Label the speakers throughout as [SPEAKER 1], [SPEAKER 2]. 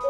[SPEAKER 1] Hi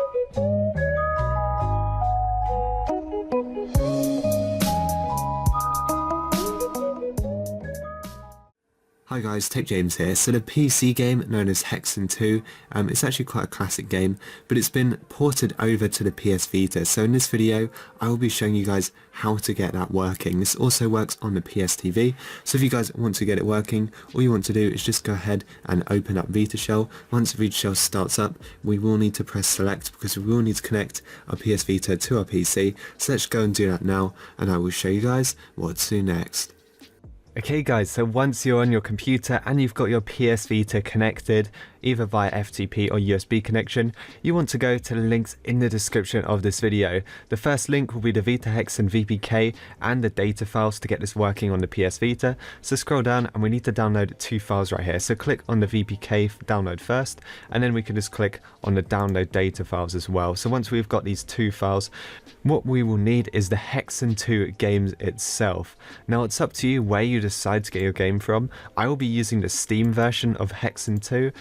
[SPEAKER 1] guys, Tech James here. So the PC game known as HeXen II, it's actually quite a classic game, but it's been ported over to the PS Vita. So in this video, I will be showing you guys how to get that working. This also works on the PS TV. So if you guys want to get it working, all you want to do is just go ahead and open up Vita Shell. Once Vita Shell starts up, we will need to press select because we will need to connect our PS Vita to our PC. So let's go and do that now, and I will show you guys what to do next.
[SPEAKER 2] Okay guys, so once you're on your computer and you've got your PS Vita connected, either via FTP or USB connection, you want to go to the links in the description of this video. The first link will be the Vita HeXen VPK and the data files to get this working on the PS Vita. So scroll down and we need to download two files right here. So click on the VPK download first, and then we can just click on the download data files as well. So once we've got these two files, what we will need is the HeXen II game itself. Now it's up to you where you decide to get your game from. I will be using the Steam version of HeXen II.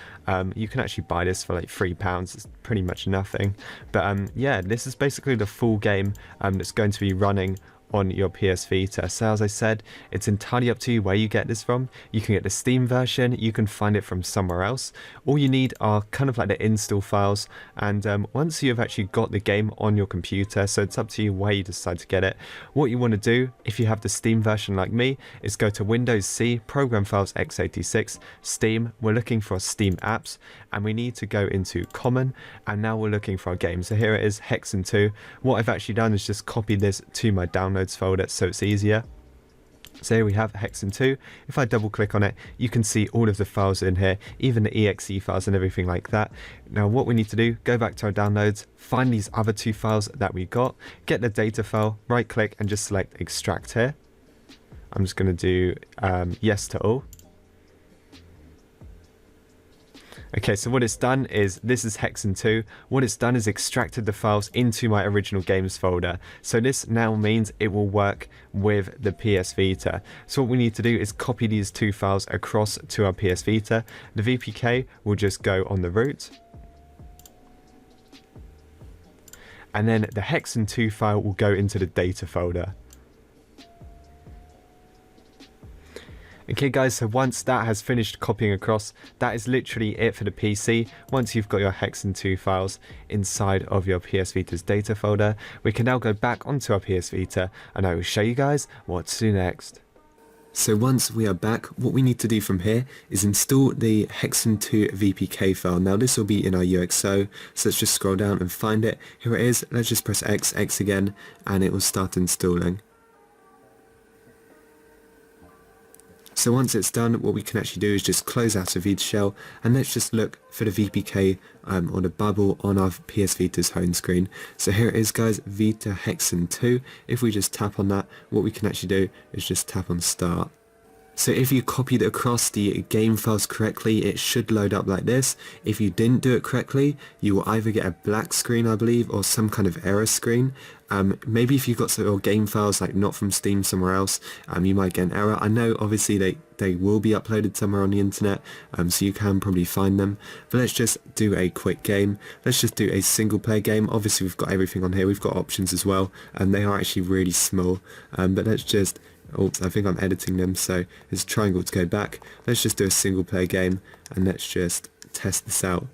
[SPEAKER 2] You can actually buy this for like £3, it's pretty much nothing. But yeah, this is basically the full game that's going to be running on your PS Vita. So as I said, it's entirely up to you where you get this from. You can get the Steam version, you can find it from somewhere else. All you need are kind of like the install files, and once you've actually got the game on your computer, so it's up to you where you decide to get it. What you want to do, if you have the Steam version like me, is go to Windows C, Program Files x86, Steam. We're looking for Steam apps, and we need to go into Common, and now we're looking for our game. So here it is, HeXen II. What I've actually done is just copy this to my downloads folder so it's easier. So here we have HeXen II. If I double click on it, you can see all of the files in here, even the exe files and everything like that. Now what we need to do, go back to our downloads, find these other two files that we got, get the data file, right click and just select extract here. I'm just going to do yes to all. Okay, so what it's done is, this is HeXen II. What it's done is extracted the files into my original games folder. So this now means it will work with the PS Vita. So what we need to do is copy these two files across to our PS Vita. The VPK will just go on the root. And then the HeXen II file will go into the data folder. Okay guys, so once that has finished copying across, that is literally it for the PC. Once you've got your HeXen II files inside of your PS Vita's data folder, we can now go back onto our PS Vita and I will show you guys what to do next.
[SPEAKER 1] So once we are back, what we need to do from here is install the HeXen II VPK file. Now this will be in our UXO, so let's just scroll down and find it. Here it is, let's just press X again and it will start installing. So once it's done, what we can actually do is just close out of Vita Shell and let's just look for the VPK or the bubble on our PS Vita's home screen. So here it is guys, Vita HeXen II. If we just tap on that, what we can actually do is just tap on start. So if you copied across the game files correctly, it should load up like this. If you didn't do it correctly, you will either get a black screen, I believe, or some kind of error screen. Maybe if you've got your game files like not from Steam somewhere else, you might get an error. I know obviously they will be uploaded somewhere on the internet, so you can probably find them. But let's just do a quick game. Let's just do a single player game. Obviously we've got everything on here. We've got options as well, and they are actually really small. But let's just... Oops, I think I'm editing them, so there's a triangle to go back. Let's just do a single player game and let's just test this out.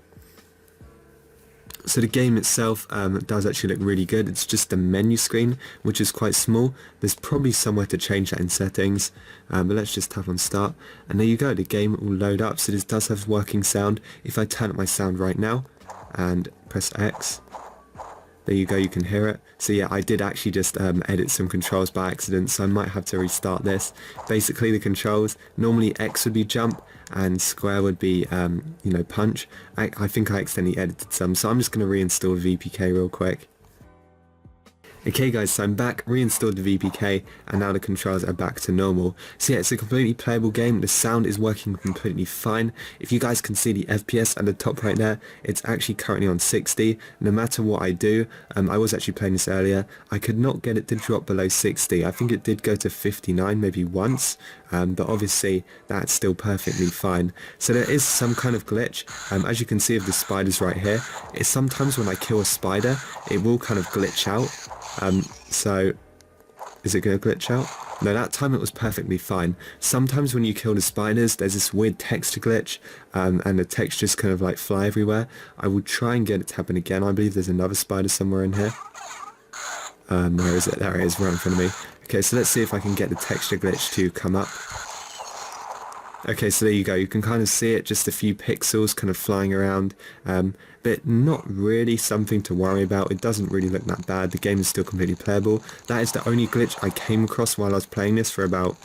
[SPEAKER 1] So the game itself does actually look really good. It's just the menu screen, which is quite small. There's probably somewhere to change that in settings, but let's just tap on start. And there you go, the game will load up. So this does have working sound. If I turn up my sound right now and press X, there you go, you can hear it. So yeah, I did actually just edit some controls by accident, so I might have to restart this. Basically the controls, normally X would be jump and square would be, you know, punch. I think I accidentally edited some, so I'm just going to reinstall VPK real quick. Okay guys, so I'm back, reinstalled the VPK, and now the controls are back to normal. So yeah, it's a completely playable game. The sound is working completely fine. If you guys can see the FPS at the top right there, it's actually currently on 60. No matter what I do, I was actually playing this earlier, I could not get it to drop below 60. I think it did go to 59 maybe once, but obviously that's still perfectly fine. So there is some kind of glitch, as you can see of the spiders right here. It's sometimes when I kill a spider, it will kind of glitch out. So is it going to glitch out? No, that time it was perfectly fine. Sometimes when you kill the spiders, there's this weird texture glitch, and the textures kind of like fly everywhere. I will try and get it to happen again. I believe there's another spider somewhere in here. Where is it? There it is, right in front of me. Okay, so let's see if I can get the texture glitch to come up. Okay, so there you go. You can kind of see it, just a few pixels kind of flying around, but not really something to worry about. It doesn't really look that bad. The game is still completely playable. That is the only glitch I came across while I was playing this for about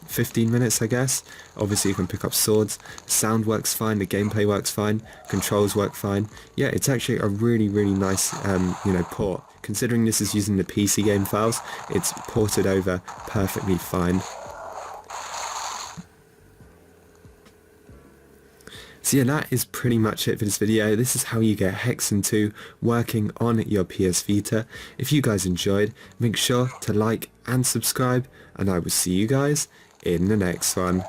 [SPEAKER 1] 15 minutes, I guess. Obviously, you can pick up swords. Sound works fine. The gameplay works fine. Controls work fine. Yeah, it's actually a really, really nice, port. Considering this is using the PC game files, it's ported over perfectly fine. So yeah, that is pretty much it for this video. This is how you get HeXen II working on your PS Vita. If you guys enjoyed, make sure to like and subscribe, and I will see you guys in the next one.